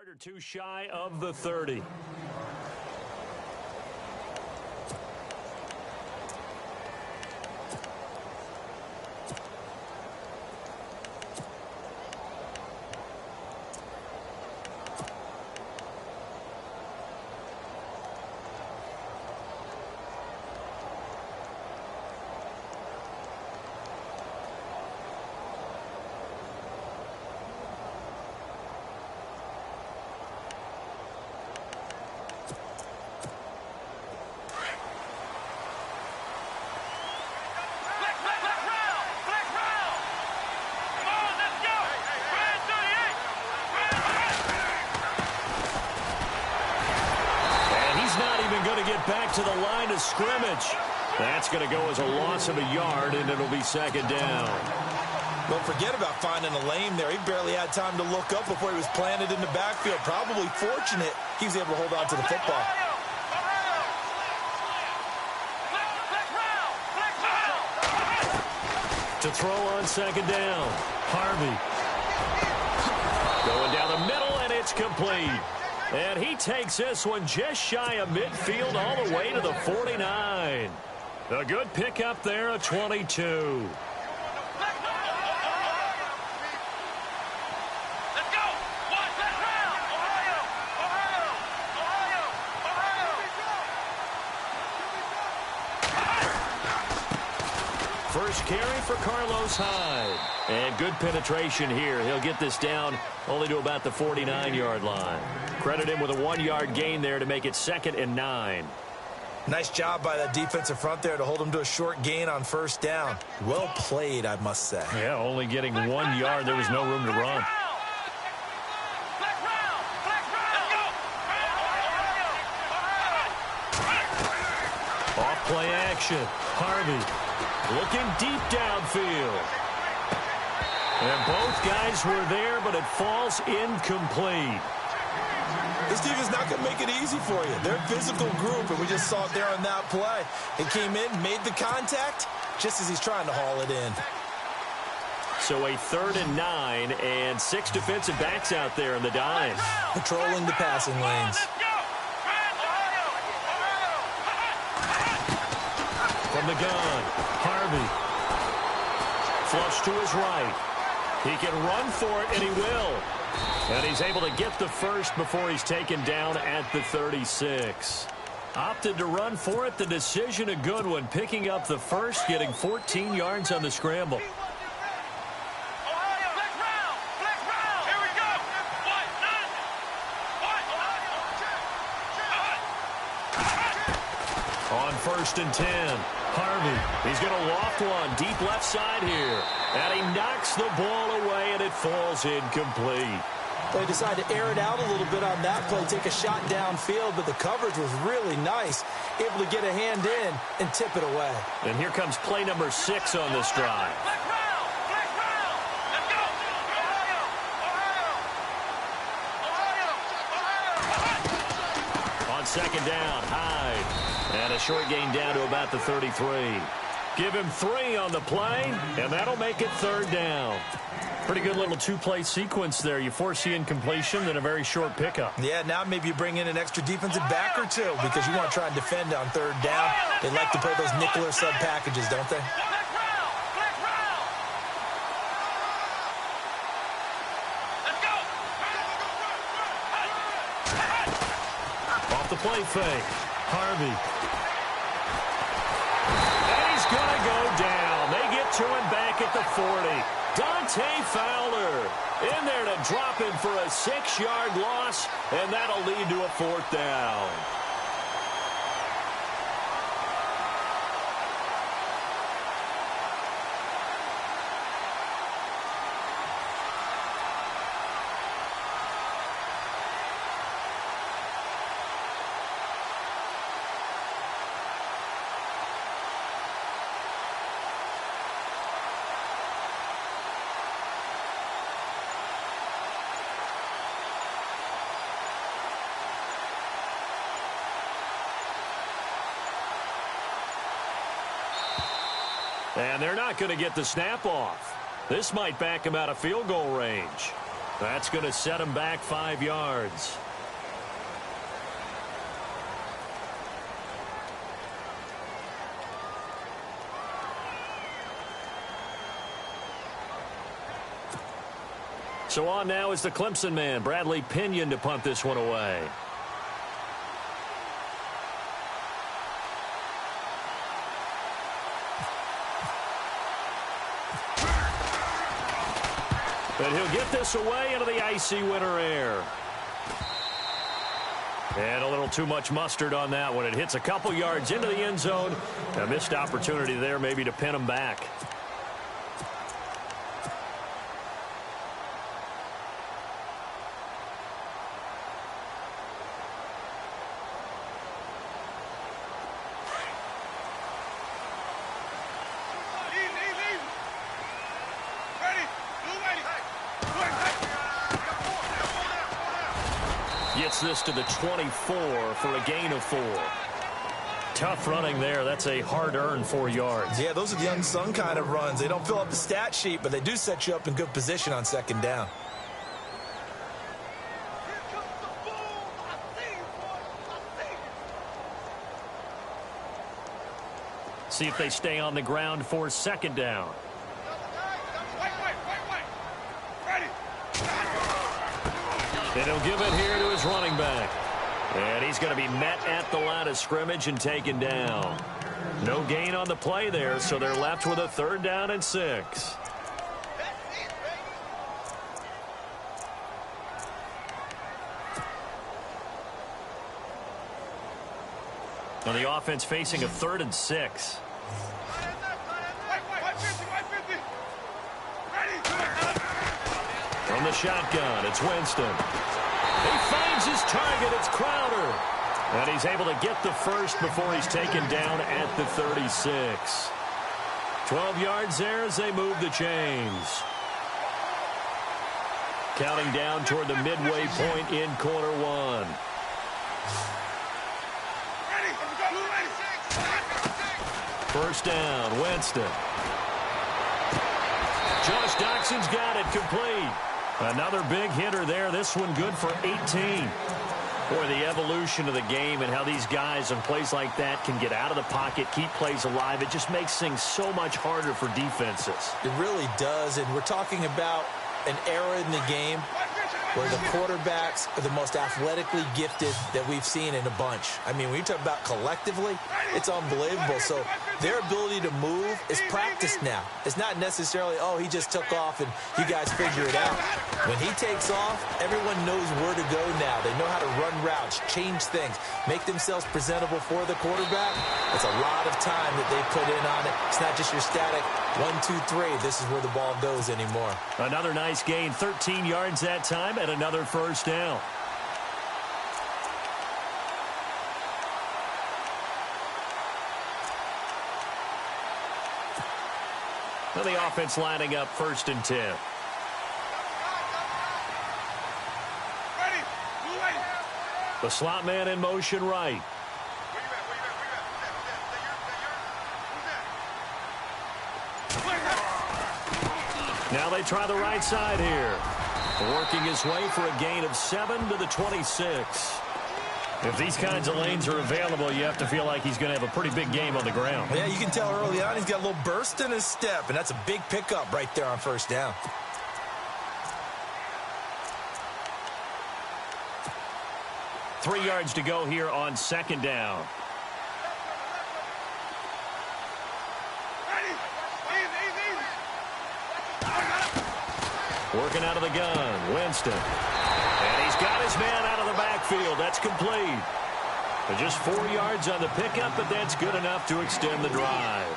yard or two shy of the 30. Back to the line of scrimmage. That's going to go as a loss of a yard, and it'll be second down. Don't forget about finding a lane there. He barely had time to look up before he was planted in the backfield. Probably fortunate he was able to hold on to the football. To throw on second down, Harvey. Going down the middle, and it's complete. And he takes this one just shy of midfield all the way to the 49. A good pickup there, a 22. First carry for Carlos Hyde. And good penetration here. He'll get this down only to about the 49-yard line. Credit him with a 1-yard gain there to make it 2nd and 9. Nice job by that defensive front there to hold him to a short gain on first down. Well played, I must say. Yeah, only getting 1 yard. There was no room to run. Off play action. Harvey looking deep downfield. And both guys were there, but it falls incomplete. This team is not going to make it easy for you. They're a physical group, and we just saw it there on that play. He came in, made the contact, just as he's trying to haul it in. So a 3rd and 9, and 6 defensive backs out there in the dime. Patrolling the passing lanes. From the gun, Harvey. Flush to his right. He can run for it, and he will. And he's able to get the first before he's taken down at the 36. Opted to run for it. The decision a good one. Picking up the first, getting 14 yards on the scramble. On 1st and 10, Harvey. He's going to loft one deep left side here. And he knocks the ball away, and it falls incomplete. They decided to air it out a little bit on that play, take a shot downfield, but the coverage was really nice. Able to get a hand in and tip it away. And here comes play number 6 on this drive. On 2nd down, Hyde. And a short gain down to about the 33. Give him 3 on the play, and that'll make it 3rd down. Pretty good little 2-play sequence there. You force the incompletion, then a very short pickup. Yeah, now maybe you bring in an extra defensive back or two because you want to try and defend on 3rd down. They like to play those nickel or sub packages, don't they? Off the play fake. Harvey. And he's going to go down. They get to him back at the 40. Dante Fowler in there to drop him for a 6-yard loss, and that'll lead to a 4th down. And they're not going to get the snap off. This might back him out of field goal range. That's going to set him back 5 yards. So on now is the Clemson man, Bradley Pinion, to punt this one away. But he'll get this away into the icy winter air. And a little too much mustard on that one. It hits a couple yards into the end zone. A missed opportunity there maybe to pin him back. Gets this to the 24 for a gain of 4. Tough running there. That's a hard-earned 4 yards. Yeah, those are the unsung kind of runs. They don't fill up the stat sheet, but they do set you up in good position on second down. See if they stay on the ground for second down. And he'll give it here to his running back. And he's going to be met at the line of scrimmage and taken down. No gain on the play there, so they're left with a 3rd down and 6. Now the offense facing a 3rd and 6. From the shotgun, it's Winston. He finds his target. It's Crowder. And he's able to get the first before he's taken down at the 36. 12 yards there as they move the chains. Counting down toward the midway point in quarter 1. First down, Winston. Josh Doxson's got it, complete. Another big hitter there. This one good for 18. Boy, the evolution of the game and how these guys in plays like that can get out of the pocket, keep plays alive. It just makes things so much harder for defenses. It really does, and we're talking about an era in the game where the quarterbacks are the most athletically gifted that we've seen in a bunch. I mean, when you talk about collectively, it's unbelievable. So their ability to move is practiced now. It's not necessarily, oh, he just took off and you guys figure it out. When he takes off, everyone knows where to go now. They know how to run routes, change things, make themselves presentable for the quarterback. That's a lot of time that they put in on it. It's not just your static 1, 2, 3. This is where the ball goes anymore. Another nice gain, 13 yards that time, and another first down. Now the offense lining up 1st and 10. The slot man in motion right. Now they try the right side here. Working his way for a gain of 7 to the 26. If these kinds of lanes are available, you have to feel like he's going to have a pretty big game on the ground. Yeah, you can tell early on he's got a little burst in his step, and that's a big pickup right there on first down. Three yards to go here on second down. Working out of the gun, Winston. And he's got his man out of the backfield. That's complete. But just 4 yards on the pickup, but that's good enough to extend the drive.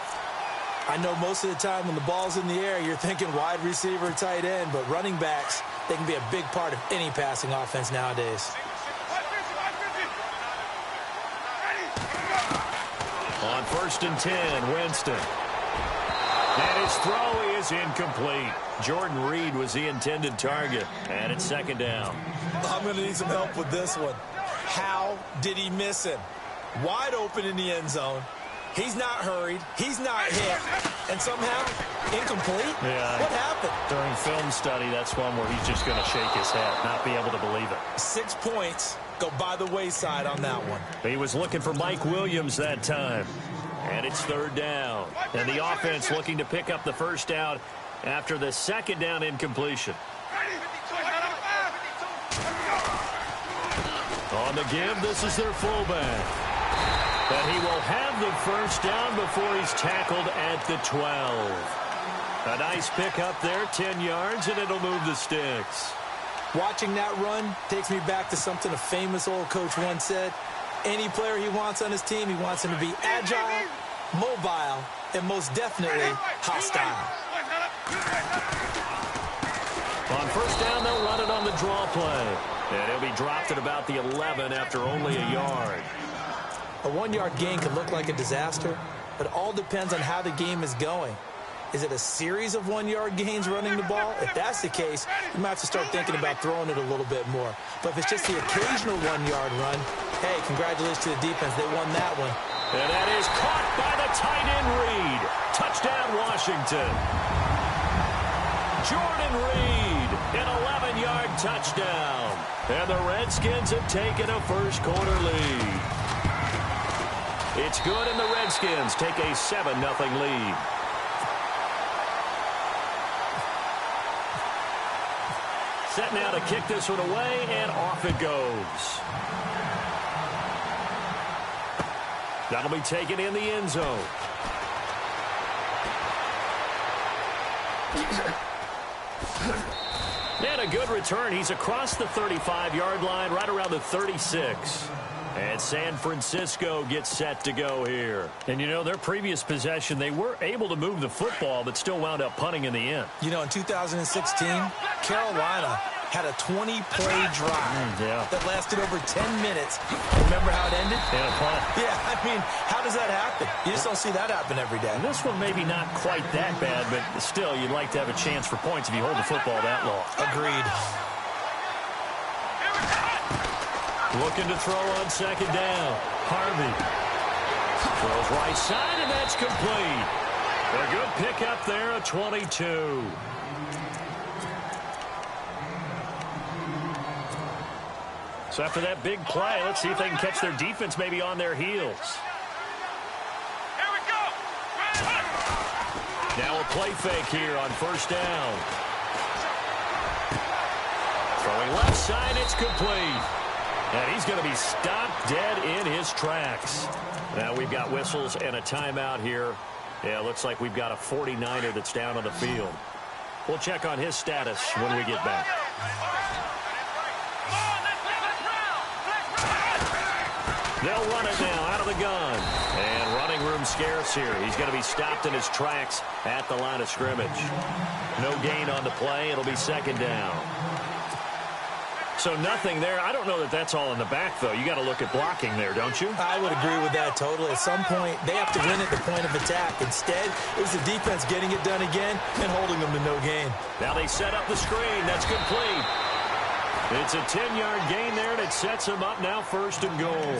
I know most of the time when the ball's in the air, you're thinking wide receiver, tight end, but running backs, they can be a big part of any passing offense nowadays. On 1st and 10, Winston. And his throw is incomplete. Jordan Reed was the intended target. And it's second down. I'm going to need some help with this one. How did he miss him? Wide open in the end zone. He's not hurried. He's not hit. And somehow, incomplete? Yeah. What happened? During film study, that's one where he's just going to shake his head, not be able to believe it. 6 points go by the wayside on that one. He was looking for Mike Williams that time. And it's third down. And the offense looking to pick up the first down after the second down incompletion. On the give, this is their fullback. And he will have the first down before he's tackled at the 12. A nice pick up there, 10 yards, and it'll move the sticks. Watching that run takes me back to something a famous old coach once said. Any player he wants on his team, he wants him to be agile, mobile, and most definitely hostile. On first down, they'll run it on the draw play. And he'll be dropped at about the 11 after only a yard. A 1-yard gain can look like a disaster, but it all depends on how the game is going. Is it a series of 1-yard gains running the ball? If that's the case, you might have to start thinking about throwing it a little bit more. But if it's just the occasional 1-yard run, hey, congratulations to the defense. They won that one. And that is caught by the tight end Reed. Touchdown, Washington. Jordan Reed, an 11-yard touchdown. And the Redskins have taken a first-quarter lead. It's good, and the Redskins take a 7-0 lead. Set now to kick this one away, and off it goes. That'll be taken in the end zone. And a good return. He's across the 35-yard line, right around the 36. And San Francisco gets set to go here. And, you know, their previous possession, they were able to move the football, but still wound up punting in the end. You know, in 2016, Carolina had a 20-play drive that lasted over 10 minutes. Remember how it ended? And a punt. Yeah, I mean, how does that happen? You just don't see that happen every day. And this one maybe not quite that bad, but still, you'd like to have a chance for points if you hold the football that long. Agreed. Looking to throw on second down. Harvey throws right side, and that's complete. A good pickup there, a 22. So after that big play, let's see if they can catch their defense maybe on their heels. Here we go. Now a play fake here on first down. Throwing left side, it's complete. And he's going to be stopped dead in his tracks. Now we've got whistles and a timeout here. Yeah, looks like we've got a 49er that's down on the field. We'll check on his status when we get back. They'll run it now out of the gun. And running room scarce here. He's going to be stopped in his tracks at the line of scrimmage. No gain on the play. It'll be second down. So nothing there. I don't know that that's all in the back, though. You got to look at blocking there, don't you? I would agree with that totally. At some point, they have to win at the point of attack. Instead, it was the defense getting it done again and holding them to no gain. Now they set up the screen. That's complete. It's a 10-yard gain there, and it sets them up now first and goal.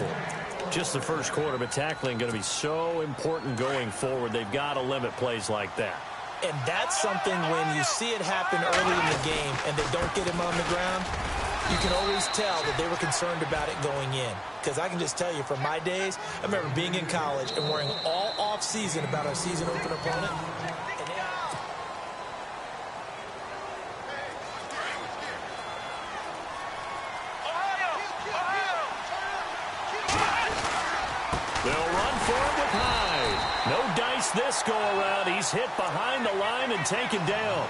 Just the first quarter, but tackling going to be so important going forward. They've got to limit plays like that. And that's something when you see it happen early in the game and they don't get him on the ground, you can always tell that they were concerned about it going in. Because I can just tell you from my days, I remember being in college and worrying all off-season about our season open opponent. They'll run for it with Hyde. No dice this go-around. He's hit behind the line and taken down.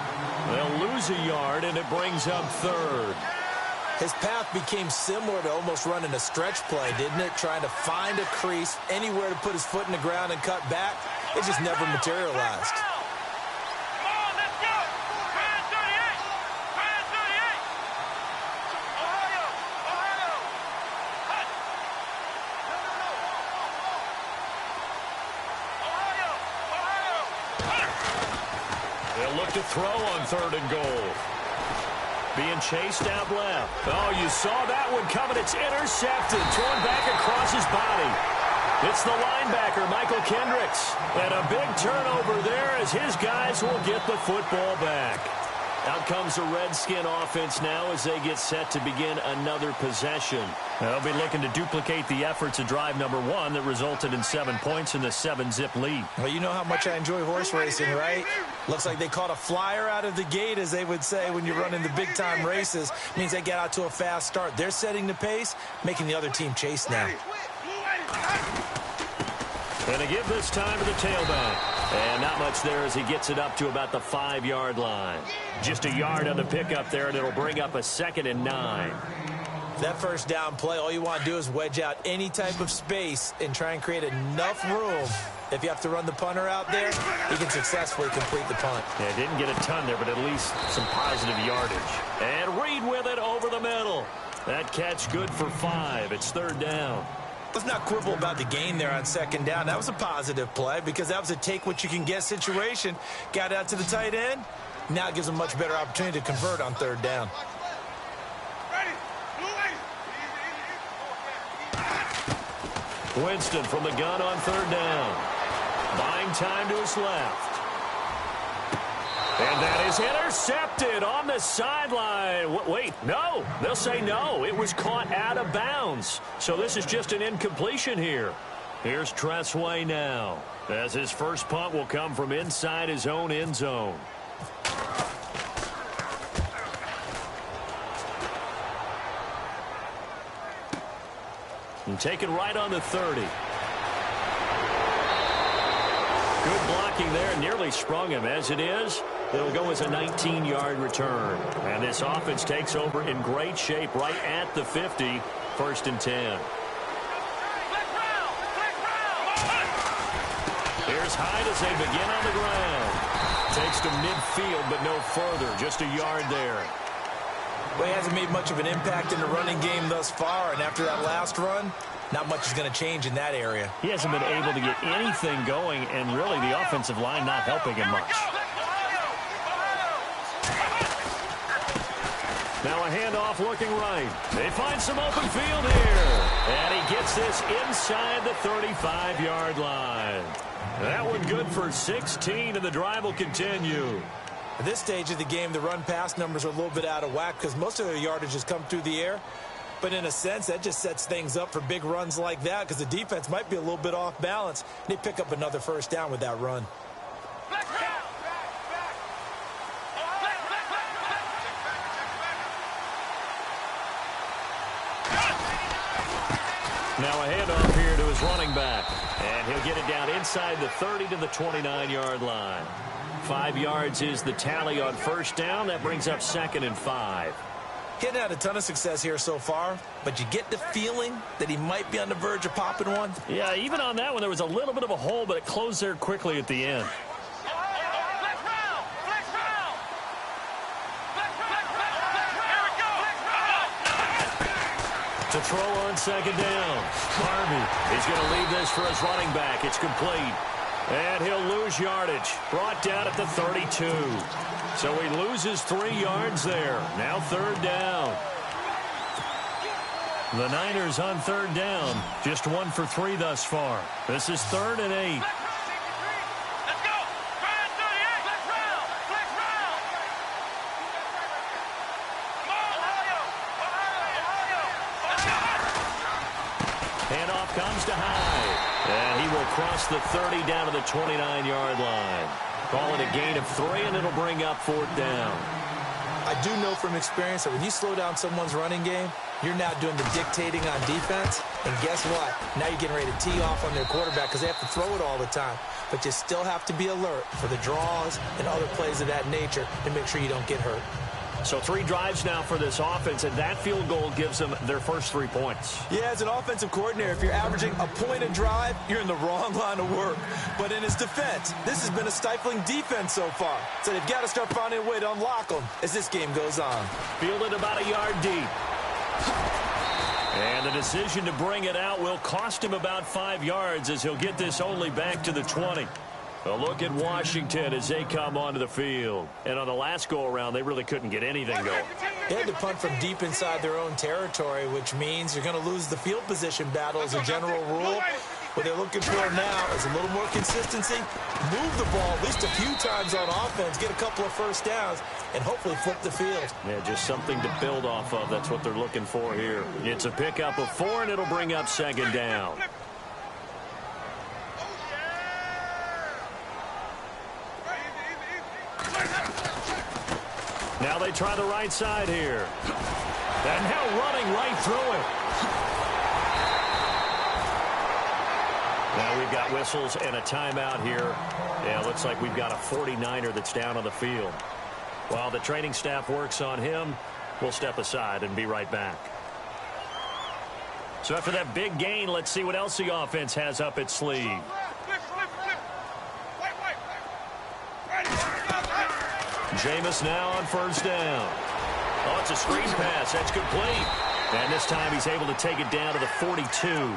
They'll lose a yard, and it brings up third. His path became similar to almost running a stretch play, didn't it? Trying to find a crease, anywhere to put his foot in the ground and cut back. It just never materialized. They'll look to throw on third and goal. Being chased out left. Oh, you saw that one coming. It's intercepted. Thrown back across his body. It's the linebacker, Michael Kendricks. And a big turnover there as his guys will get the football back. Out comes the Redskin offense now as they get set to begin another possession. They'll be looking to duplicate the efforts of drive number 1 that resulted in 7 points in the 7-zip lead. Well, you know how much I enjoy horse racing, right? Looks like they caught a flyer out of the gate, as they would say when you're running the big-time races. Means they get out to a fast start. They're setting the pace, making the other team chase now. And to give this time to the tailback. And not much there as he gets it up to about the 5-yard line. Just a yard on the pickup there, and it'll bring up a 2nd and 9. That first down play, all you want to do is wedge out any type of space and try and create enough room. If you have to run the punter out there, he can successfully complete the punt. Yeah, didn't get a ton there, but at least some positive yardage. And Reed with it over the middle. That catch good for 5. It's 3rd down. Let's not quibble about the gain there on 2nd down. That was a positive play because that was a take-what-you-can-get situation. Got out to the tight end. Now it gives them a much better opportunity to convert on 3rd down. Winston from the gun on 3rd down. Buying time to his left. And that is intercepted on the sideline. Wait, no. They'll say no. It was caught out of bounds. So this is just an incompletion here. Here's Tressway now, as his first punt will come from inside his own end zone. And taken right on the 30. Good blocking there, nearly sprung him. As it is, it'll go as a 19-yard return. And this offense takes over in great shape right at the 50, 1st and 10. Here's Hyde as they begin on the ground. Takes to midfield, but no further, just a yard there. Well, he hasn't made much of an impact in the running game thus far, and after that last run, not much is going to change in that area. He hasn't been able to get anything going, and really the offensive line not helping him much. Now a handoff looking right. They find some open field here. And he gets this inside the 35-yard line. That one good for 16, and the drive will continue. At this stage of the game, the run-pass numbers are a little bit out of whack because most of their yardage has come through the air. But in a sense, that just sets things up for big runs like that because the defense might be a little bit off balance. They pick up another 1st down with that run. Now a handoff here to his running back. And he'll get it down inside the 30 to the 29-yard line. 5 yards is the tally on 1st down. That brings up 2nd and 5. He hadn't had a ton of success here so far, but you get the feeling that he might be on the verge of popping one. Yeah, even on that one, there was a little bit of a hole, but it closed there quickly at the end. To throw on 2nd down. Harvey, he's going to leave this for his running back. It's complete. And he'll lose yardage. Brought down at the 32. So he loses 3 yards there. Now 3rd down. The Niners on 3rd down. Just 1 for 3 thus far. This is 3rd and 8. Let's go. Grind 38. Let's round. Let's round. Come on, Ohio. Let's go. Handoff comes to Hyde. And he will cross the 30 down to the 29-yard line. Call it a gain of 3, and it'll bring up 4th down. I do know from experience that when you slow down someone's running game, you're now doing the dictating on defense. And guess what? Now you're getting ready to tee off on their quarterback because they have to throw it all the time. But you still have to be alert for the draws and other plays of that nature to make sure you don't get hurt. So 3 drives now for this offense, and that field goal gives them their first 3 points. Yeah, as an offensive coordinator, if you're averaging a point a drive, you're in the wrong line of work. But in his defense, this has been a stifling defense so far. So they've got to start finding a way to unlock them as this game goes on. Fielded about a yard deep. And the decision to bring it out will cost him about 5 yards as he'll get this only back to the 20. A look at Washington as they come onto the field. And on the last go-around, they really couldn't get anything going. They had to punt from deep inside their own territory, which means you're going to lose the field position battle as a general rule. What they're looking for now is a little more consistency, move the ball at least a few times on offense, get a couple of first downs, and hopefully flip the field. Yeah, just something to build off of. That's what they're looking for here. It's a pickup of 4, and it'll bring up second down. Now they try the right side here. And now running right through it. Now we've got whistles and a timeout here. Yeah, looks like we've got a 49er that's down on the field. While the training staff works on him, we'll step aside and be right back. So after that big gain, let's see what else the offense has up its sleeve. Jameis now on first down. Oh, it's a screen pass. That's complete. And this time he's able to take it down to the 42.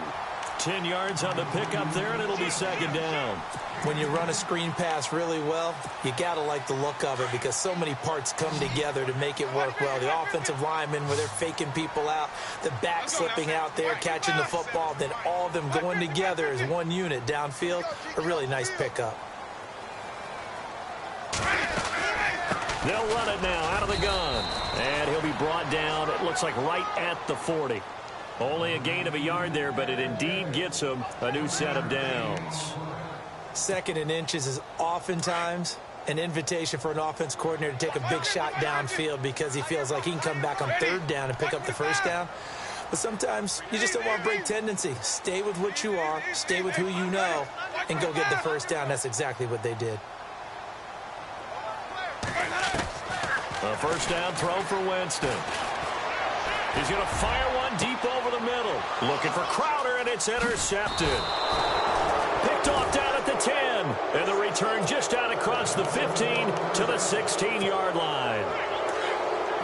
10 yards on the pickup there, and it'll be second down. When you run a screen pass really well, you got to like the look of it because so many parts come together to make it work well. The offensive linemen, where they're faking people out, the back slipping out there, catching the football, then all of them going together as one unit downfield. A really nice pickup. They'll run it now out of the gun. And he'll be brought down, it looks like right at the 40. Only a gain of a yard there, but it indeed gets him a new set of downs. Second and inches is oftentimes an invitation for an offense coordinator to take a big shot downfield because he feels like he can come back on third down and pick up the first down. But sometimes you just don't want to break tendency. Stay with what you are, stay with who you know, and go get the first down. That's exactly what they did. A first down throw for Winston. He's going to fire one deep over the middle. Looking for Crowder, and it's intercepted. Picked off down at the 10. And the return just out across the 15 to the 16-yard line.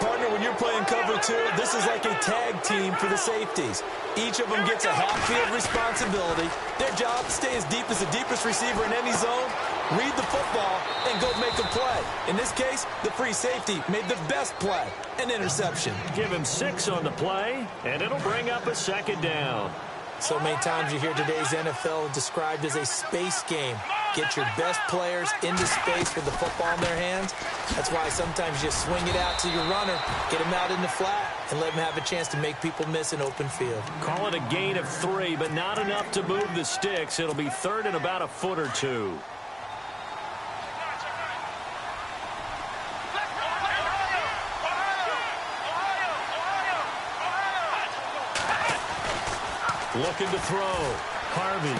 Partner, when you're playing cover two, this is like a tag team for the safeties. Each of them gets a half-field responsibility. Their job, stay as deep as the deepest receiver in any zone, read the football, and go make a play. In this case, the free safety made the best play, an interception. Give him 6 on the play, and it'll bring up a second down. So many times you hear today's NFL described as a space game. Get your best players into space with the football in their hands. That's why sometimes you swing it out to your runner, get him out in the flat, and let him have a chance to make people miss an open field. Call it a gain of 3, but not enough to move the sticks. It'll be third and about a foot or 2. Looking to throw. Harvey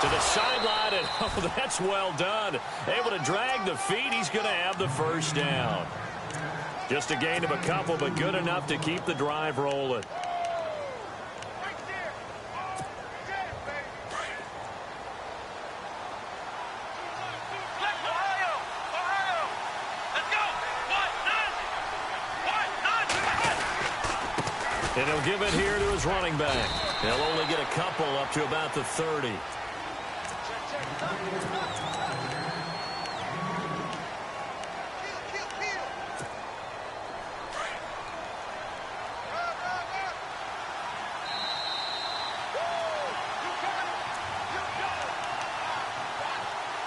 to the sideline, and oh, that's well done. Able to drag the feet. He's going to have the first down. Just a gain of a couple, but good enough to keep the drive rolling. And he'll give it here to his running back. He'll only get a couple up to about the 30.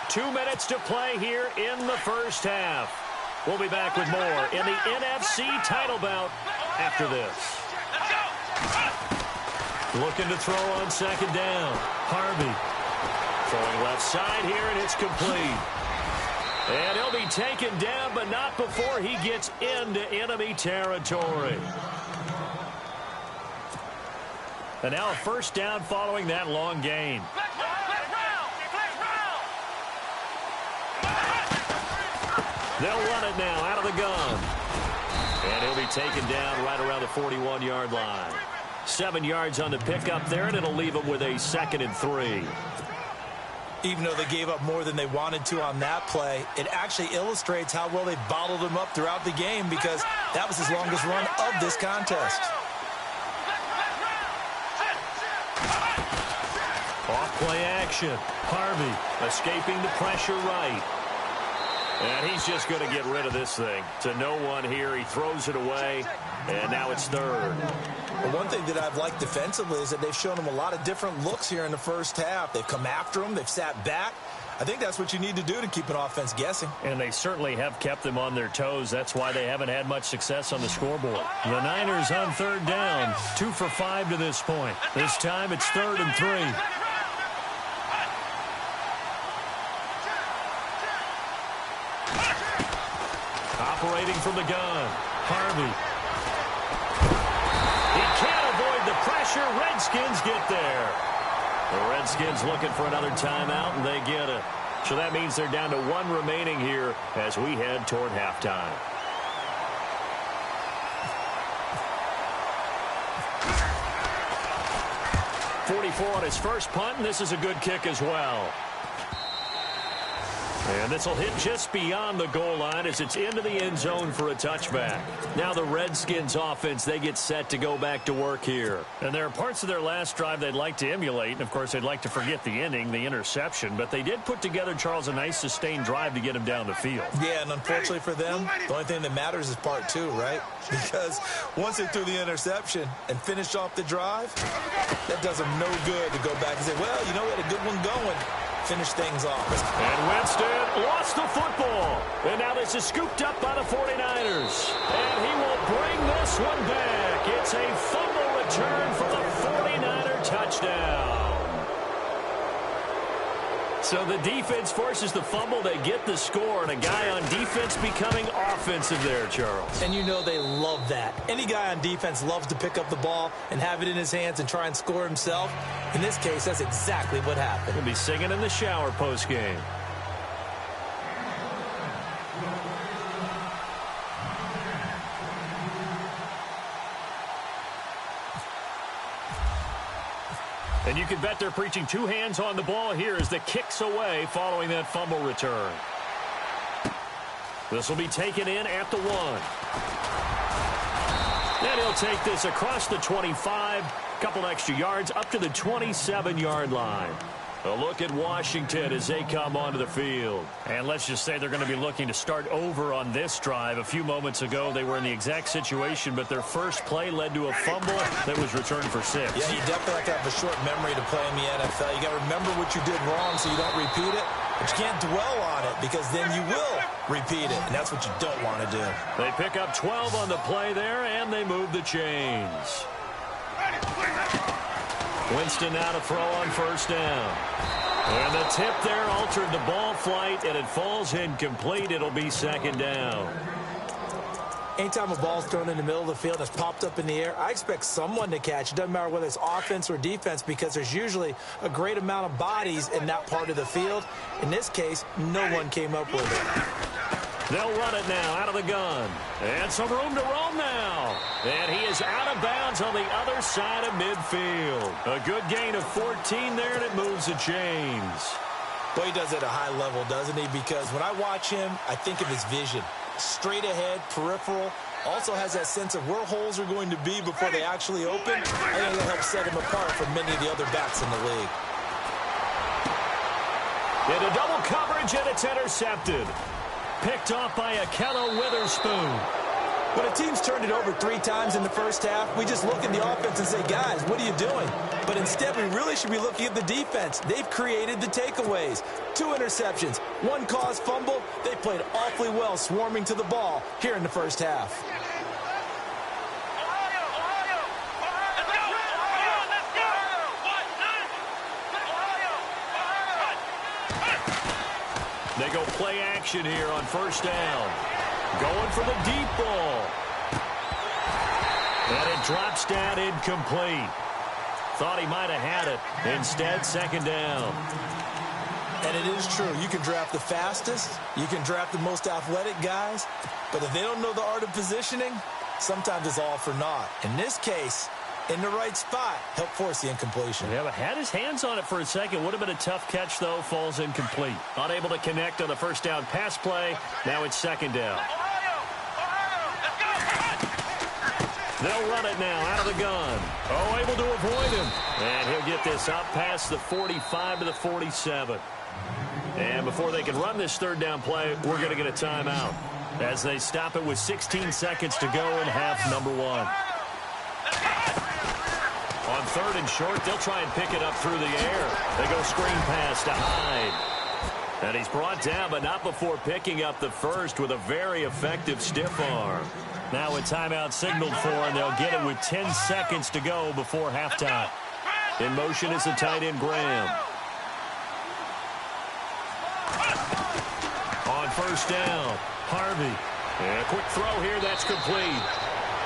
Two minutes to play here in the first half. We'll be back with more in the NFC title bout after this. Looking to throw on second down. Harvey throwing left side here, and it's complete. And he'll be taken down, but not before he gets into enemy territory. And now a first down following that long gain. They'll run it now out of the gun. And he'll be taken down right around the 41-yard line. 7 yards on the pickup there, and it'll leave him with a 2nd and 3. Even though they gave up more than they wanted to on that play, it actually illustrates how well they bottled him up throughout the game because that was his longest run of this contest. Off play action. Harvey escaping the pressure right. And he's just going to get rid of this thing. To no one here. He throws it away, and now it's third. Well, one thing that I've liked defensively is that they've shown them a lot of different looks here in the first half. They've come after them. They've sat back. I think that's what you need to do to keep an offense guessing. And they certainly have kept them on their toes. That's why they haven't had much success on the scoreboard. The Niners on third down, 2 for 5 to this point. This time it's 3rd and 3. Operating from the gun, Harvey. He can't avoid the pressure. Redskins get there. The Redskins looking for another timeout, and they get it. So that means they're down to 1 remaining here as we head toward halftime. .44 on his first punt, and this is a good kick as well. And this will hit just beyond the goal line as it's into the end zone for a touchback. Now the Redskins offense, they get set to go back to work here. And there are parts of their last drive they'd like to emulate. And, of course, they'd like to forget the ending, the interception. But they did put together, Charles, a nice sustained drive to get him down the field. Yeah, and unfortunately for them, the only thing that matters is part 2, right? Because once they threw the interception and finished off the drive, that does them no good to go back and say, well, you know, we had a good one going. Finish things off. And Winston lost the football. And now this is scooped up by the 49ers. And he will bring this one back. It's a fumble return for the 49er touchdown. So the defense forces the fumble. They get the score, and a guy on defense becoming offensive there, Charles. And you know they love that. Any guy on defense loves to pick up the ball and have it in his hands and try and score himself. In this case, that's exactly what happened. He'll be singing in the shower post-game. And you can bet they're preaching 2 hands on the ball here as the kick's away following that fumble return. This will be taken in at the 1. And he'll take this across the 25, couple extra yards up to the 27-yard line. A look at Washington as they come onto the field. And let's just say they're going to be looking to start over on this drive. A few moments ago, they were in the exact situation, but their first play led to a fumble that was returned for 6. Yeah, you definitely have to have a short memory to play in the NFL. You got to remember what you did wrong so you don't repeat it. But you can't dwell on it because then you will repeat it, and that's what you don't want to do. They pick up 12 on the play there, and they move the chains. Winston now to throw on first down. And the tip there altered the ball flight, and it falls incomplete. It'll be 2nd down. Anytime a ball's thrown in the middle of the field and it's popped up in the air, I expect someone to catch. It doesn't matter whether it's offense or defense because there's usually a great amount of bodies in that part of the field. In this case, no one came up with it. They'll run it now out of the gun. And some room to roam now. And he is out of bounds on the other side of midfield. A good gain of 14 there, and it moves the chains. Well, he does it at a high level, doesn't he? Because when I watch him, I think of his vision. Straight ahead, peripheral. Also has that sense of where holes are going to be before they actually open. I think that helps set him apart from many of the other backs in the league. Into double coverage, and it's intercepted. Picked off by KillaSwug22's. When a team's turned it over 3 times in the first half, we just look at the offense and say, guys, what are you doing? But instead, we really should be looking at the defense. They've created the takeaways. 2 interceptions, 1 caused fumble. They played awfully well swarming to the ball here in the first half. They go play action here on first down. Going for the deep ball. And it drops down incomplete. Thought he might have had it. Instead, 2nd down. And it is true. You can draft the fastest. You can draft the most athletic guys. But if they don't know the art of positioning, sometimes it's all for naught. In this case, in the right spot, help force the incompletion. Yeah, but had his hands on it for a second. Would have been a tough catch, though. Falls incomplete. Unable to connect on the first down pass play. Now it's 2nd down. They'll run it now out of the gun. Oh, able to avoid him. And he'll get this up past the 45 to the 47. And before they can run this 3rd down play, we're going to get a timeout as they stop it with 16 seconds to go in half number 1. On 3rd and short, they'll try and pick it up through the air. They go screen pass to Hyde. And he's brought down, but not before picking up the first with a very effective stiff arm. Now a timeout signaled for, and they'll get it with 10 seconds to go before halftime. In motion is the tight end, Graham. On 1st down, Harvey. And a quick throw here, that's complete.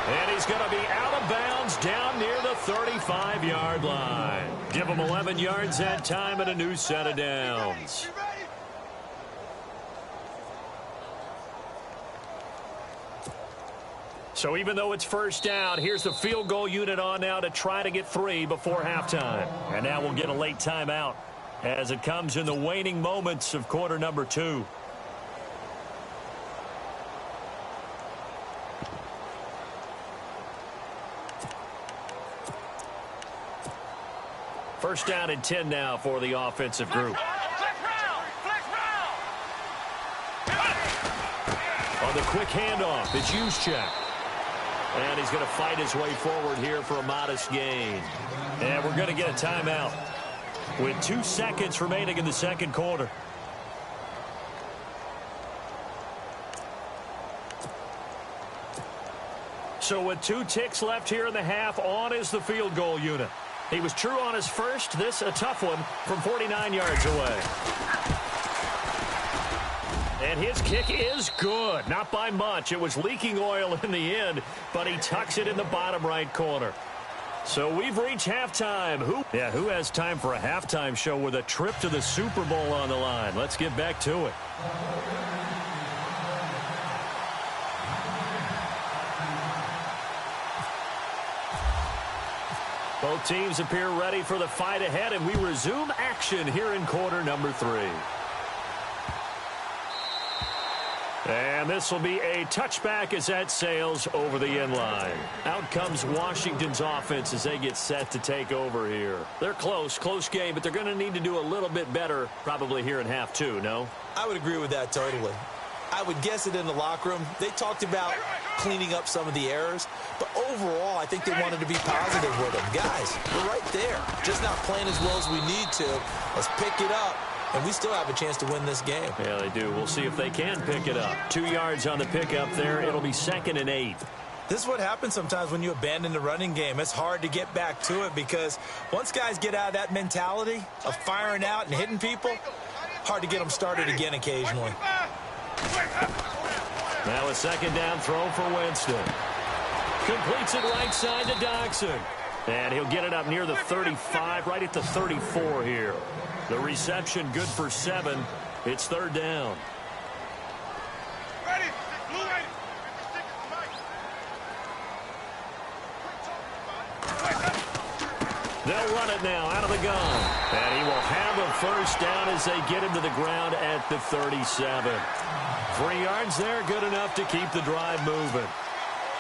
And he's going to be out of bounds down near the 35-yard line. Give him 11 yards that time and a new set of downs. So even though it's 1st down, here's the field goal unit on now to try to get 3 before halftime. And now we'll get a late timeout as it comes in the waning moments of quarter number 2. First down and 10 now for the offensive group. On the quick handoff, it's Juszczyk. And he's going to fight his way forward here for a modest gain. And we're going to get a timeout with 2 seconds remaining in the second quarter. So with 2 ticks left here in the half, on is the field goal unit. He was true on his first. This a tough one from 49 yards away. And his kick is good. Not by much. It was leaking oil in the end, but he tucks it in the bottom right corner. So we've reached halftime. Who has time for a halftime show with a trip to the Super Bowl on the line? Let's get back to it. Both teams appear ready for the fight ahead, and we resume action here in quarter number 3. And this will be a touchback as that sails over the end line. Out comes Washington's offense as they get set to take over here. They're close game, but they're going to need to do a little bit better probably here in half 2, no? I would agree with that totally. I would guess it in the locker room. They talked about cleaning up some of the errors, but overall, I think they wanted to be positive with them. Guys, we're right there. Just not playing as well as we need to. Let's pick it up, and we still have a chance to win this game. Yeah, they do. We'll see if they can pick it up. 2 yards on the pickup there. It'll be 2nd and 8. This is what happens sometimes when you abandon the running game. It's hard to get back to it because once guys get out of that mentality of firing out and hitting people, hard to get them started again occasionally. Now a 2nd down throw for Winston. Completes it right side to Dodson. And he'll get it up near the 35, right at the 34 here. The reception good for 7. It's 3rd down. They'll run it now out of the gun. And he will have a 1st down as they get him to the ground at the 37. 3 yards there, good enough to keep the drive moving.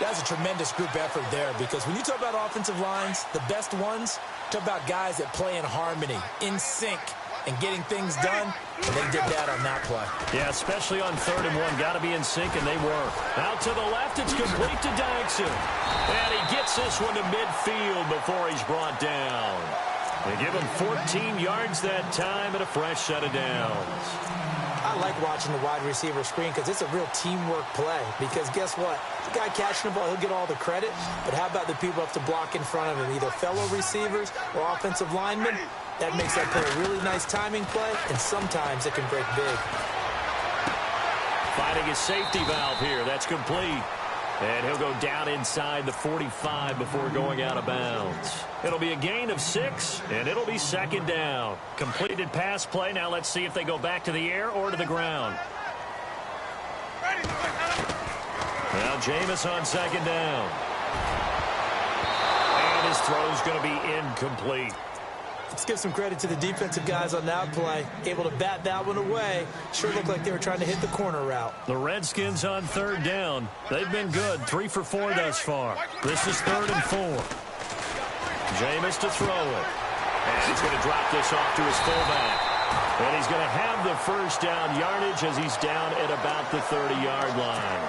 That's a tremendous group effort there because when you talk about offensive lines, the best ones, talk about guys that play in harmony, in sync, and getting things done, and they did that on that play. Yeah, especially on 3rd and 1. Got to be in sync, and they were. Out to the left, it's complete to Dodson. And he gets this one to midfield before he's brought down. They give him 14 yards that time and a fresh set of downs. I like watching the wide receiver screen because it's a real teamwork play. Because guess what? The guy catching the ball, he'll get all the credit. But how about the people up to block in front of him, either fellow receivers or offensive linemen? That makes that play a really nice timing play, and sometimes it can break big. Finding his safety valve here. That's complete. And he'll go down inside the 45 before going out of bounds. It'll be a gain of 6, and it'll be 2nd down. Completed pass play. Now let's see if they go back to the air or to the ground. Now Jameis on 2nd down. And his throw's going to be incomplete. Let's give some credit to the defensive guys on that play. Able to bat that one away. Sure looked like they were trying to hit the corner route. The Redskins on 3rd down. They've been good. 3 for 4 thus far. This is 3rd and 4. Jameis to throw it. And he's going to drop this off to his fullback. And he's going to have the 1st down yardage as he's down at about the 30-yard line.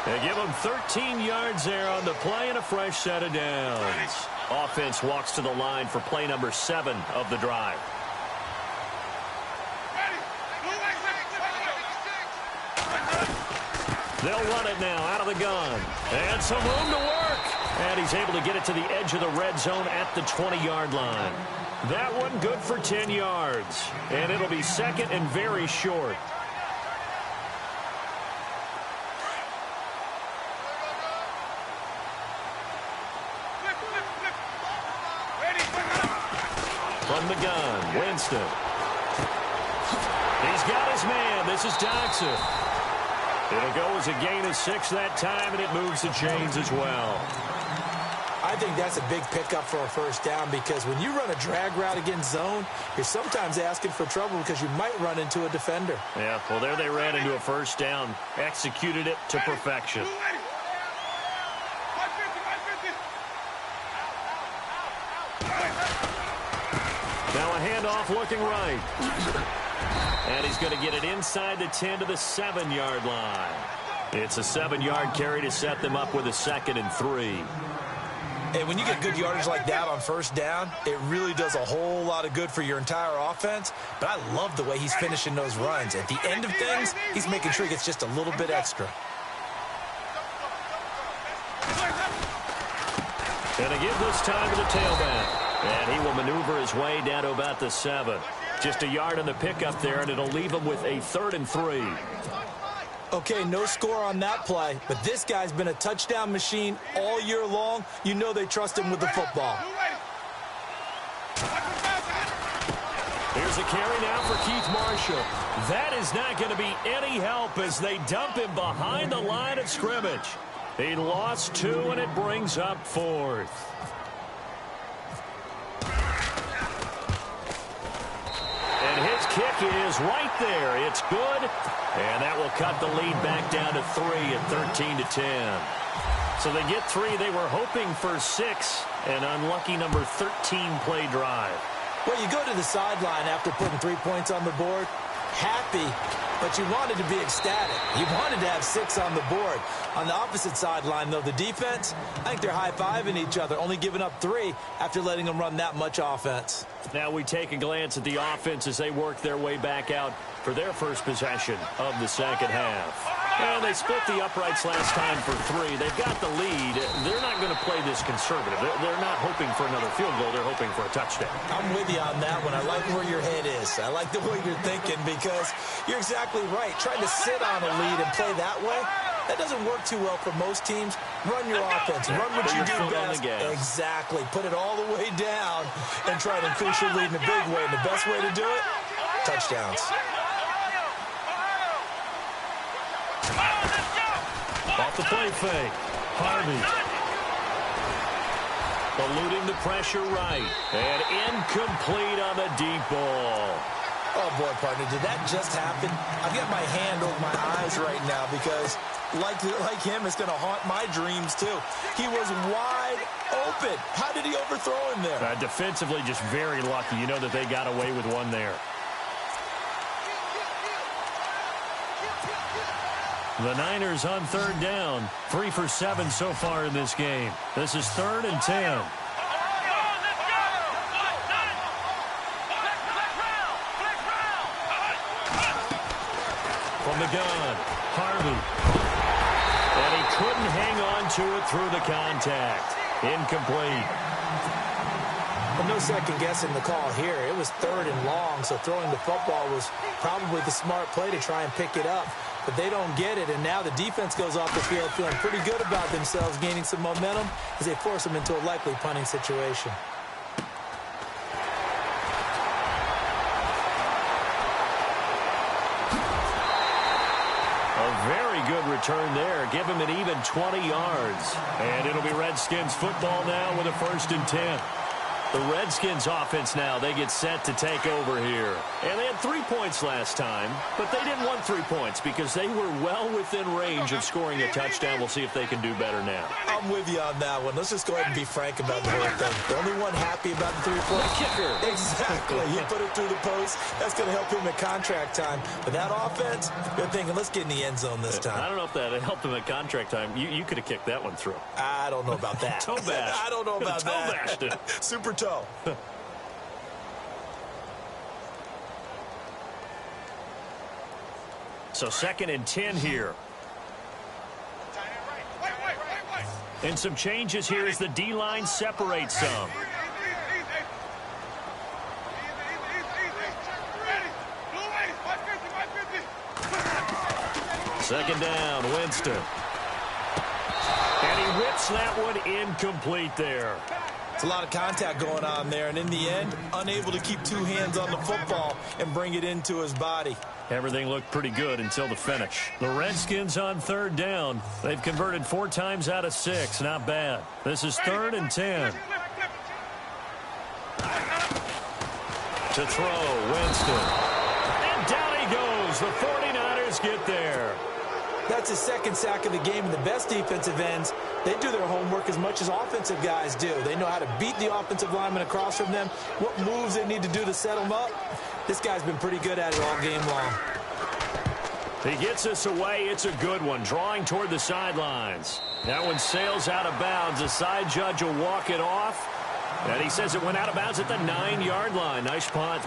They give him 13 yards there on the play and a fresh set of downs. Offense walks to the line for play number 7 of the drive. They'll run it now out of the gun. And some room to work. And he's able to get it to the edge of the red zone at the 20-yard line. That one good for 10 yards. And it'll be second and very short. From the gun, Winston. He's got his man. This is Johnson. It'll go as a gain of 6 that time, and it moves the chains as well. I think that's a big pickup for a first down because when you run a drag route against zone, you're sometimes asking for trouble because you might run into a defender. Yeah, well, there they ran into a first down, executed it to perfection. Now a handoff looking right. And he's going to get it inside the 10 to the 7-yard line. It's a 7-yard carry to set them up with a 2nd and 3. And when you get good yardage like that on first down, it really does a whole lot of good for your entire offense. But I love the way he's finishing those runs. At the end of things, he's making sure he gets just a little bit extra. And to give this time to the tailback. And he will maneuver his way down to about the 7. Just a yard on the pickup there, and it'll leave him with a 3rd and 3. Okay, no score on that play, but this guy's been a touchdown machine all year long. You know they trust him with the football. Here's a carry now for Keith Marshall. That is not going to be any help as they dump him behind the line of scrimmage. He lost 2, and it brings up 4th. And his kick is right there. It's good. And that will cut the lead back down to 3 at 13-10. So they get 3. They were hoping for 6. An unlucky number 13 play drive. Well, you go to the sideline after putting 3 points on the board, happy, but you wanted to be ecstatic. You wanted to have 6 on the board. On the opposite sideline, though, the defense, I think they're high-fiving each other, only giving up 3 after letting them run that much offense. Now we take a glance at the offense as they work their way back out for their first possession of the second half. And they split the uprights last time for 3. They've got the lead. They're not going to play this conservative. They're not hoping for another field goal. They're hoping for a touchdown. I'm with you on that one. I like where your head is. I like the way you're thinking because you're exactly right. Trying to sit on a lead and play that way, that doesn't work too well for most teams. Run your offense. Run what you do best. Exactly. Put it all the way down and try to increase your lead in a big way. And the best way to do it, touchdowns. Off the play fake. Harvey. Eluding the pressure right. And incomplete on the deep ball. Oh, boy, partner, did that just happen? I've got my hand over my eyes right now because, like him, it's going to haunt my dreams, too. He was wide open. How did he overthrow him there? Defensively, just very lucky. You know that they got away with one there. The Niners on 3rd down. 3 for 7 so far in this game. This is 3rd and 10. From the gun, Harvey. And he couldn't hang on to it through the contact. Incomplete. Well, no second guessing the call here. It was 3rd and long, so throwing the football was probably the smart play to try and pick it up. But they don't get it, and now the defense goes off the field feeling pretty good about themselves, gaining some momentum as they force them into a likely punting situation. A very good return there. Give him an even 20 yards. And it'll be Redskins football now with a 1st and 10. The Redskins offense now, they get set to take over here. And they had 3 points last time, but they didn't want 3 points because they were well within range of scoring a touchdown. We'll see if they can do better now. I'm with you on that one. Let's just go ahead and be frank about the whole thing. The only one happy about the 3-point kicker. Exactly. He put it through the post. That's going to help him at contract time. But that offense, they're thinking, let's get in the end zone this time. I don't know if that helped him at contract time. You could have kicked that one through. I don't know about that. Toe bash. I don't know about toe that. Bashed it. Super toe. So 2nd and 10 here. And some changes here as the D-line separates some. Second down, Winston. And he whips that one incomplete there. It's a lot of contact going on there, and in the end, unable to keep 2 hands on the football and bring it into his body. Everything looked pretty good until the finish. The Redskins on 3rd down. They've converted 4 times out of 6. Not bad. This is 3rd and 10. To throw, Winston. And down he goes. The 49ers get there. That's his 2nd sack of the game, and the best defensive ends, they do their homework as much as offensive guys do. They know how to beat the offensive lineman across from them, what moves they need to do to set them up. This guy's been pretty good at it all game long. He gets us away. It's a good one, drawing toward the sidelines. That one sails out of bounds. The side judge will walk it off, and he says it went out of bounds at the 9-yard line. Nice punt.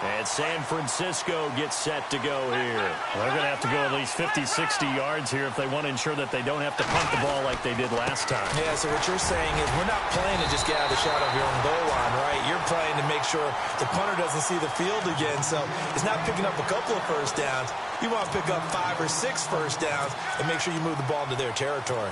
And San Francisco gets set to go here. They're going to have to go at least 50, 60 yards here if they want to ensure that they don't have to punt the ball like they did last time. Yeah, so what you're saying is we're not playing to just get out of the shadow of your own goal line, right? You're playing to make sure the punter doesn't see the field again. So it's not picking up a couple of first downs. You want to pick up 5 or 6 first downs and make sure you move the ball into their territory.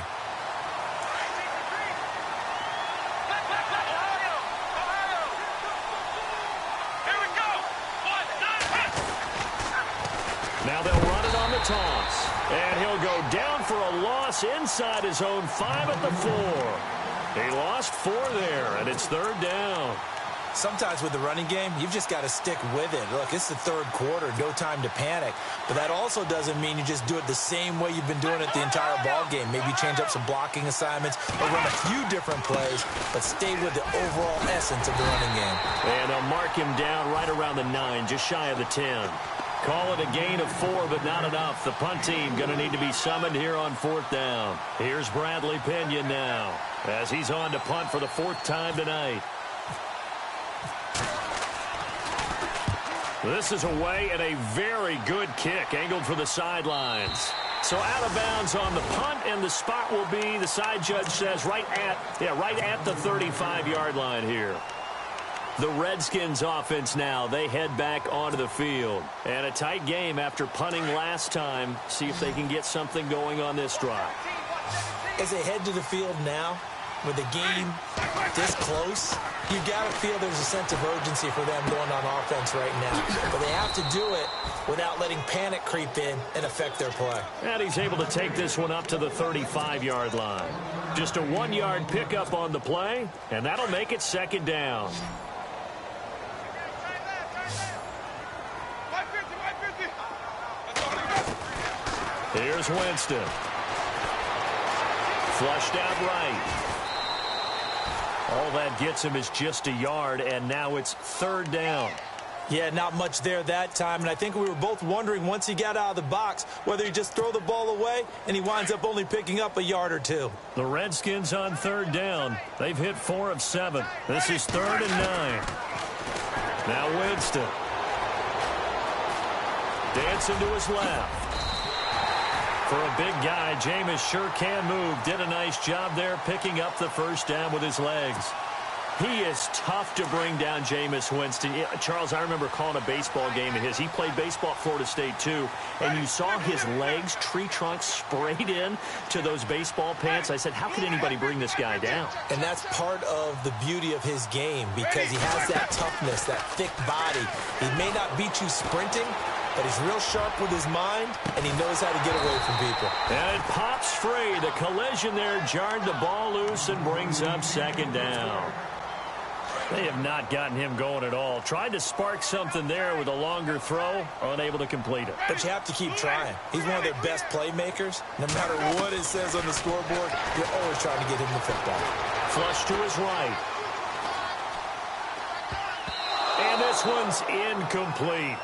Now they'll run it on the toss. And he'll go down for a loss inside his own 5 at the 4. He lost 4 there, and it's 3rd down. Sometimes with the running game, you've just got to stick with it. Look, it's the 3rd quarter, no time to panic. But that also doesn't mean you just do it the same way you've been doing it the entire ball game. Maybe change up some blocking assignments or run a few different plays, but stay with the overall essence of the running game. And they'll mark him down right around the 9, just shy of the 10. Call it a gain of 4, but not enough. The punt team going to need to be summoned here on 4th down. Here's Bradley Pinion now as he's on to punt for the 4th time tonight. This is away and a very good kick angled for the sidelines. So out of bounds on the punt, and the spot will be, the side judge says, right at the 35-yard line here. The Redskins offense now, they head back onto the field. And a tight game after punting last time. See if they can get something going on this drive. As they head to the field now, with the game this close, you've got to feel there's a sense of urgency for them going on offense right now. But they have to do it without letting panic creep in and affect their play. And he's able to take this one up to the 35-yard line. Just a 1-yard pickup on the play, and that'll make it 2nd down. Here's Winston. Flushed out right. All that gets him is just a yard, and now it's 3rd down. Yeah, not much there that time, and I think we were both wondering once he got out of the box whether he just throw the ball away, and he winds up only picking up a yard or 2. The Redskins on 3rd down. They've hit 4 of 7. This is 3rd and 9. Now Winston. Dancing to his left. For a big guy, Jameis sure can move. Did a nice job there picking up the 1st down with his legs. He is tough to bring down, Jameis Winston. Yeah, Charles, I remember calling a baseball game of his. He played baseball at Florida State, too. And you saw his legs, tree trunks sprayed in to those baseball pants. I said, how could anybody bring this guy down? And that's part of the beauty of his game because he has that toughness, that thick body. He may not beat you sprinting, but he's real sharp with his mind, and he knows how to get away from people. And it pops free. The collision there jarred the ball loose and brings up second down. They have not gotten him going at all. Tried to spark something there with a longer throw, unable to complete it. But you have to keep trying. He's one of their best playmakers. No matter what it says on the scoreboard, you're always trying to get him the football. Flush to his right. And this one's incomplete.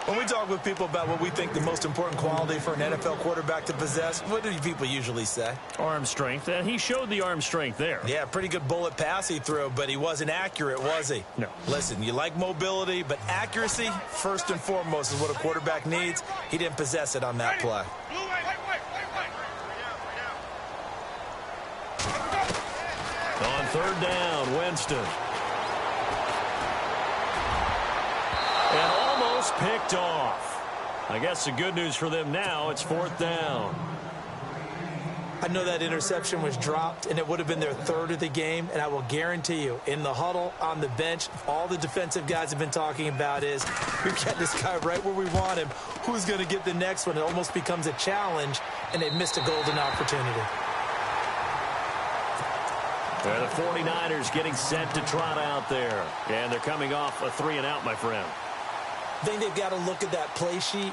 When we talk with people about what we think the most important quality for an NFL quarterback to possess, what do people usually say? Arm strength, and he showed the arm strength there. Yeah, pretty good bullet pass he threw, but he wasn't accurate, was he? No. Listen, you like mobility, but accuracy, first and foremost, is what a quarterback needs. He didn't possess it on that play. On third down, Winston. And almost picked off. I guess the good news for them now, it's fourth down. I know that interception was dropped, and it would have been their third of the game, and I will guarantee you, in the huddle, on the bench, all the defensive guys have been talking about is, we get this guy right where we want him. Who's going to get the next one? It almost becomes a challenge, and they missed a golden opportunity. The 49ers getting set to trot out there. And they're coming off a 3-and-out, my friend. I think they've got to look at that play sheet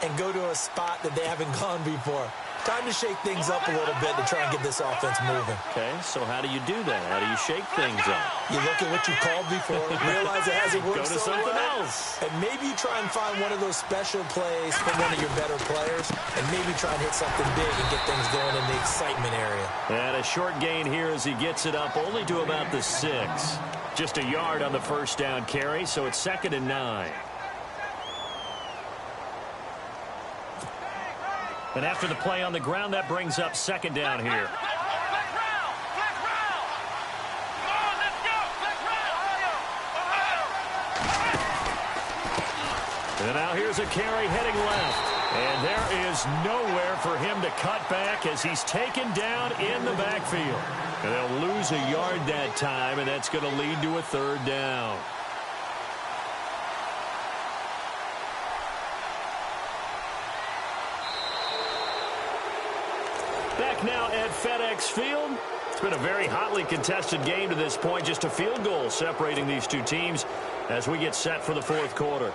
and go to a spot that they haven't gone before. Time to shake things up a little bit to try and get this offense moving. Okay, so how do you do that? How do you shake things up? You look at what you called before, realize it hasn't worked Go to something else. And maybe you try and find one of those special plays from one of your better players, and maybe try and hit something big and get things going in the excitement area. And a short gain here as he gets it up only to about the 6. Just a yard on the first down carry, so it's 2nd and 9. And after the play on the ground, that brings up second down here. And now here's a carry heading left. And there is nowhere for him to cut back as he's taken down in the backfield. And they'll lose a yard that time, and that's going to lead to a third down. Back now at FedEx Field. It's been a very hotly contested game to this point. Just a field goal separating these two teams as we get set for the fourth quarter.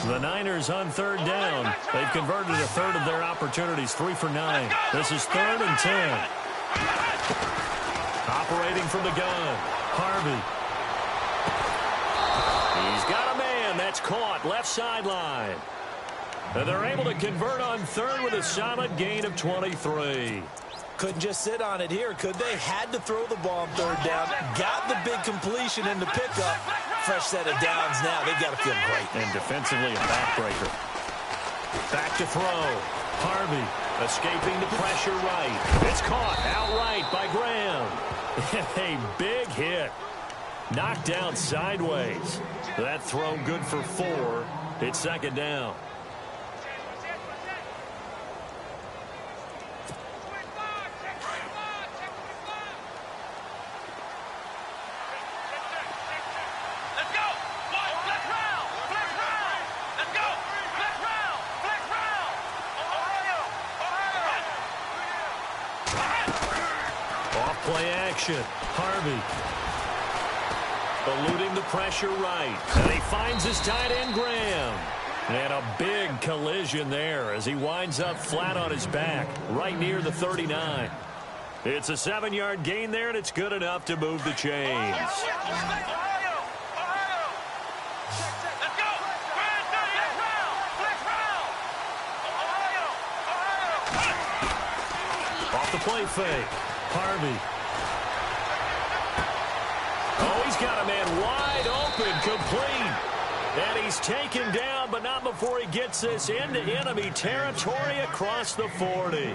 The Niners on third down. They've converted a third of their opportunities, 3 for 9. This is 3rd and 10. Operating from the gun, Harvey. He's got a man. That's caught left sideline. And they're able to convert on third with a solid gain of 23. Couldn't just sit on it here, could they? Had to throw the ball on third down. Got the big completion in the pickup. Fresh set of downs now. They've got to feel great. And defensively, a backbreaker. Back to throw. Harvey escaping the pressure right. It's caught outright by Graham. A big hit. Knocked down sideways. That throw good for 4. It's second down. Play action. Harvey eluding the pressure right. And he finds his tight end, Graham. And a big collision there as he winds up flat on his back right near the 39. It's a 7-yard gain there, and it's good enough to move the chains. Off the play fake. Harvey. Oh, he's got a man wide open, complete. And he's taken down, but not before he gets this into enemy territory across the 40.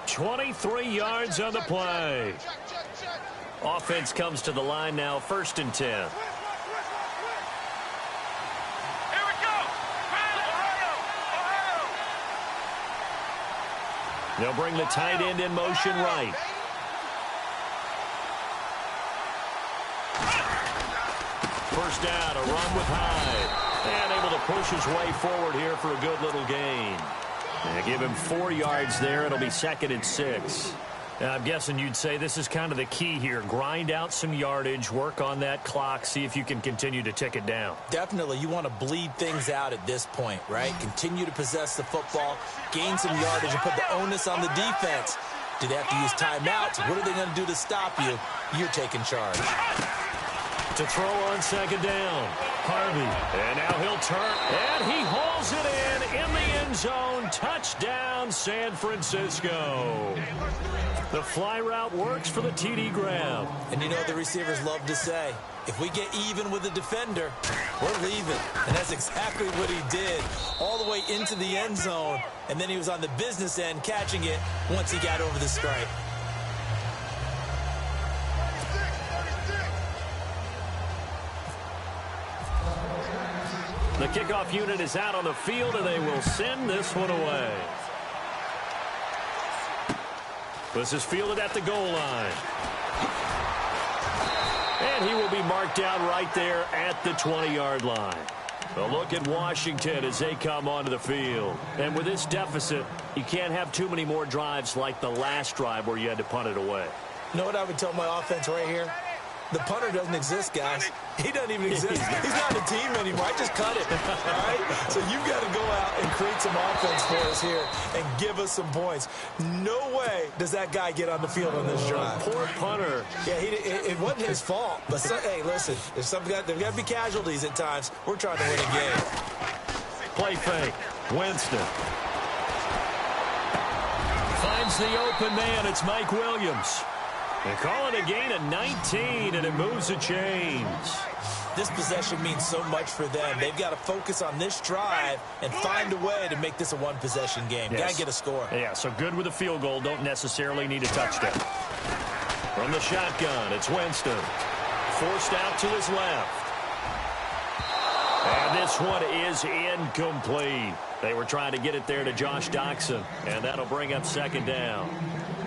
23 yards on the play. Offense comes to the line now, 1st and 10. Here we go. They'll bring the tight end in motion right. First down, a run with Hyde. And able to push his way forward here for a good little gain. And give him 4 yards there. It'll be 2nd and 6. I'm guessing you'd say this is kind of the key here. Grind out some yardage, work on that clock, see if you can continue to tick it down. Definitely. You want to bleed things out at this point, right? Continue to possess the football, gain some yardage, and put the onus on the defense. Do they have to use timeouts? What are they going to do to stop you? You're taking charge. To throw on 2nd down. Harvey. And now he'll turn. And he hauls it in the end zone. Touchdown, San Francisco. The fly route works for the TD grab. And you know the receivers love to say, if we get even with the defender, we're leaving. And that's exactly what he did, all the way into the end zone. And then he was on the business end catching it once he got over the stripe. The kickoff unit is out on the field, and they will send this one away. This is fielded at the goal line. And he will be marked down right there at the 20-yard line. A look at Washington as they come onto the field. And with this deficit, you can't have too many more drives like the last drive where you had to punt it away. You know what I would tell my offense right here? The punter doesn't exist, guys. He doesn't even exist. He's not a team anymore. I just cut it, all right? So you've got to go out and create some offense for us here and give us some points. No way does that guy get on the field on this drive. Poor punter. Yeah, it wasn't his fault. But, hey, listen, there's got to be casualties at times. We're trying to win a game. Play fake. Winston. Finds the open man. It's Mike Williams. They call it a gain of 19, and it moves the chains. This possession means so much for them. They've got to focus on this drive and find a way to make this a one-possession game. Yes. Got to get a score. Yeah, so good with a field goal. Don't necessarily need a touchdown. From the shotgun, it's Winston. Forced out to his left. And this one is incomplete. They were trying to get it there to Josh Doxson, and that'll bring up 2nd down.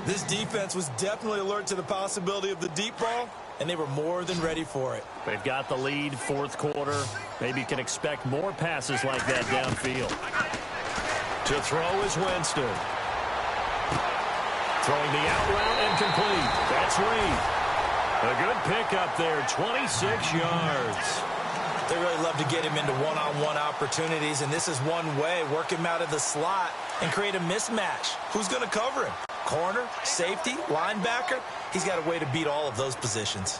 This defense was definitely alert to the possibility of the deep ball, and they were more than ready for it. They've got the lead, 4th quarter. Maybe you can expect more passes like that downfield. To throw is Winston. Throwing the out route and complete. That's Reed. A good pickup there, 26 yards. They really love to get him into one-on-one opportunities, and this is one way. Work him out of the slot and create a mismatch. Who's going to cover him? Corner, safety, linebacker? He's got a way to beat all of those positions.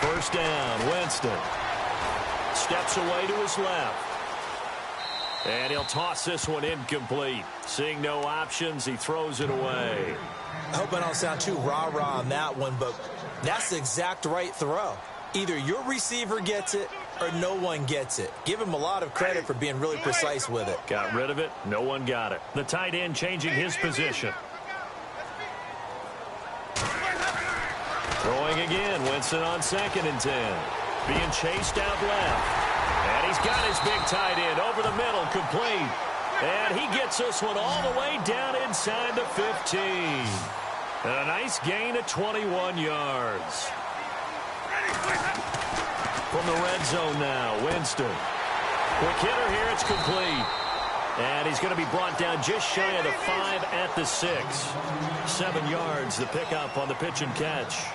1st down, Winston. Steps away to his left. And he'll toss this one incomplete. Seeing no options, he throws it away. I hope I don't sound too rah-rah on that one, but that's the exact right throw. Either your receiver gets it or no one gets it. Give him a lot of credit for being really precise with it. Got rid of it. No one got it. The tight end changing his position. Throwing again. Winston on 2nd and 10. Being chased out left. And he's got his big tight end over the middle, complete. And he gets this one all the way down inside the 15. And a nice gain of 21 yards. From the red zone now, Winston. Quick hitter here, it's complete. And he's going to be brought down just shy of the 5 at the 6. 7 yards, the pickup on the pitch and catch.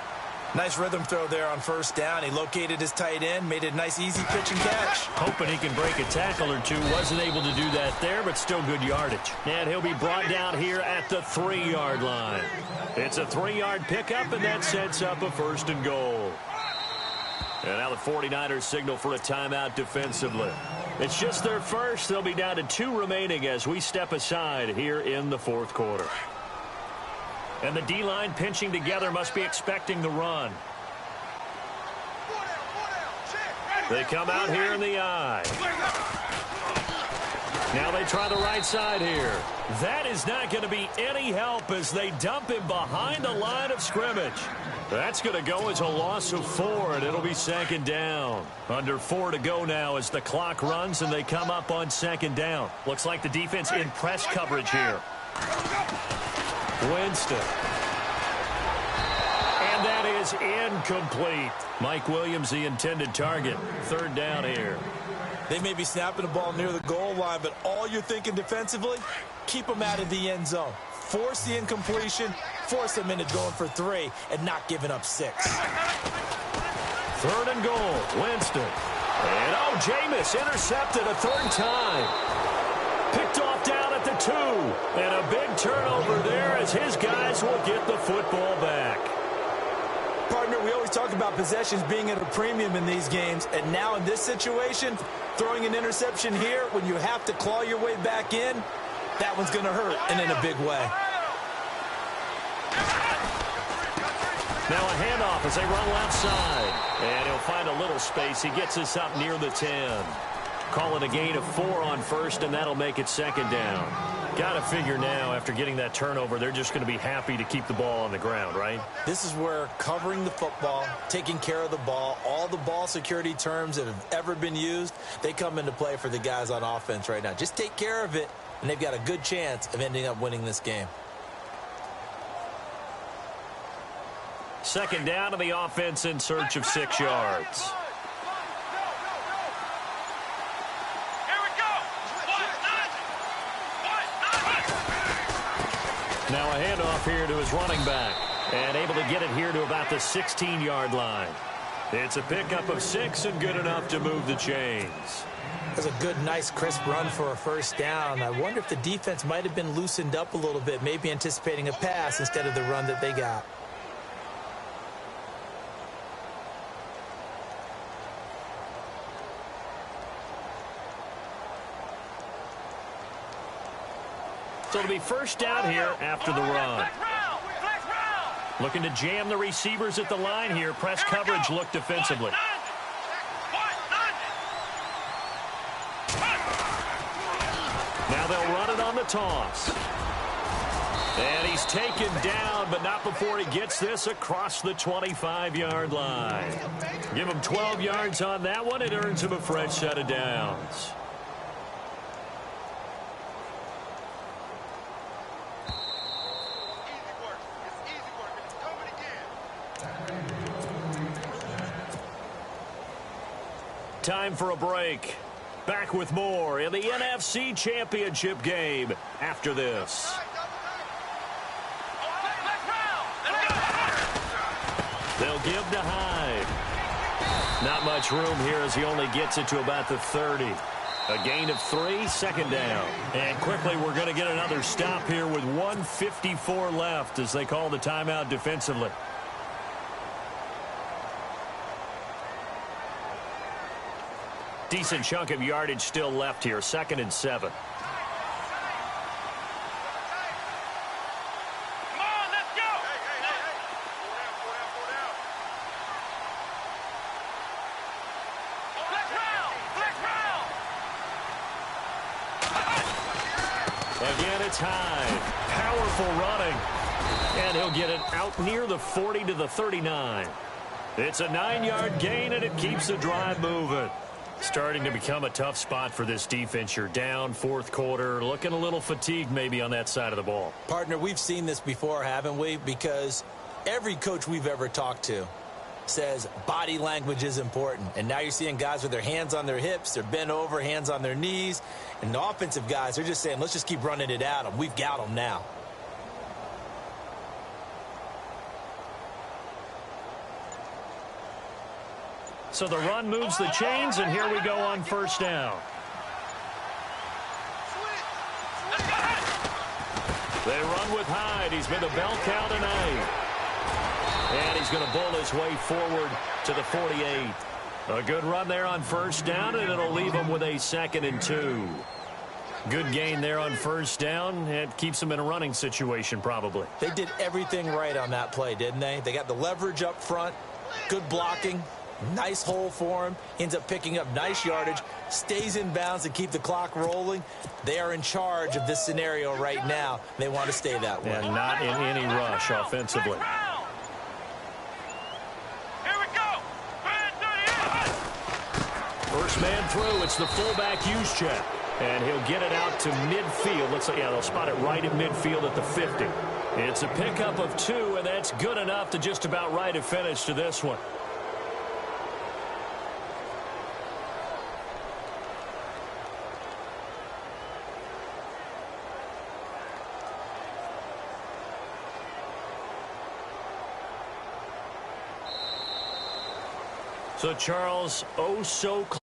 Nice rhythm throw there on 1st down. He located his tight end, made it a nice, easy pitch and catch. Hoping he can break a tackle or two. Wasn't able to do that there, but still good yardage. And he'll be brought down here at the 3-yard line. It's a 3-yard pickup, and that sets up a 1st and goal. And now the 49ers signal for a timeout defensively. It's just their first. They'll be down to 2 remaining as we step aside here in the 4th quarter. And the D-line pinching together, must be expecting the run. They come out here in the eye. Now they try the right side here. That is not going to be any help as they dump him behind the line of scrimmage. That's going to go as a loss of 4, and it'll be 2nd down. Under 4 to go now as the clock runs, and they come up on 2nd down. Looks like the defense in press coverage here. Winston. And that is incomplete. Mike Williams, the intended target. Third down here. They may be snapping the ball near the goal line, but all you're thinking defensively, keep them out of the end zone. Force the incompletion, force them into going for 3, and not giving up 6. Third and goal, Winston. And Jameis intercepted a third time. Picked off down at the 2. And a big turnover there as his guys will get the football back. Partner, we always talk about possessions being at a premium in these games, and now in this situation, throwing an interception here when you have to claw your way back in, that one's going to hurt, and in a big way. Now a handoff as they run left side. And he'll find a little space. He gets us up near the 10. Call it a gain of 4 on first, and that'll make it second down. Got to figure now, after getting that turnover, they're just going to be happy to keep the ball on the ground, right? This is where covering the football, taking care of the ball, all the ball security terms that have ever been used, they come into play for the guys on offense right now. Just take care of it, and they've got a good chance of ending up winning this game. Second down to the offense in search of 6 yards. Now a handoff here to his running back. And able to get it here to about the 16-yard line. It's a pickup of 6 and good enough to move the chains. That's a good, nice, crisp run for a first down. I wonder if the defense might have been loosened up a little bit, maybe anticipating a pass instead of the run that they got. So it'll be first down here after the run. Looking to jam the receivers at the line here. Press coverage look defensively. Now they'll run it on the toss. And he's taken down, but not before he gets this across the 25-yard line. Give him 12 yards on that one. It earns him a fresh set of downs. Time for a break. Back with more in the NFC Championship game after this. They'll give to Hyde. Not much room here as he only gets it to about the 30. A gain of 3, second down. And quickly we're going to get another stop here with 1:54 left as they call the timeout defensively. Decent chunk of yardage still left here. 2nd and 7. Come on, let's go. Again, it's Hyde. Powerful running. And he'll get it out near the 40 to the 39. It's a 9-yard gain, and it keeps the drive moving. Starting to become a tough spot for this defense. You're down, 4th quarter, looking a little fatigued maybe on that side of the ball. Partner, we've seen this before, haven't we? Because every coach we've ever talked to says body language is important. And now you're seeing guys with their hands on their hips, they're bent over, hands on their knees. And the offensive guys, they're just saying, let's just keep running it at them. We've got them now. So the run moves the chains, and here we go on first down. They run with Hyde. He's been a bell cow tonight. And he's going to bull his way forward to the 48. A good run there on first down, and it'll leave him with a 2nd and 2. Good gain there on first down. It keeps him in a running situation probably. They did everything right on that play, didn't they? They got the leverage up front, good blocking. Nice hole for him. Ends up picking up nice yardage. Stays in bounds to keep the clock rolling. They are in charge of this scenario right now. They want to stay that way. And not in any rush offensively. Here we go. First man through. It's the fullback use check. And he'll get it out to midfield. Let's say, yeah, they'll spot it right in midfield at the 50. It's a pickup of 2, and that's good enough to just about write a finish to this one. So, Charles, oh so close.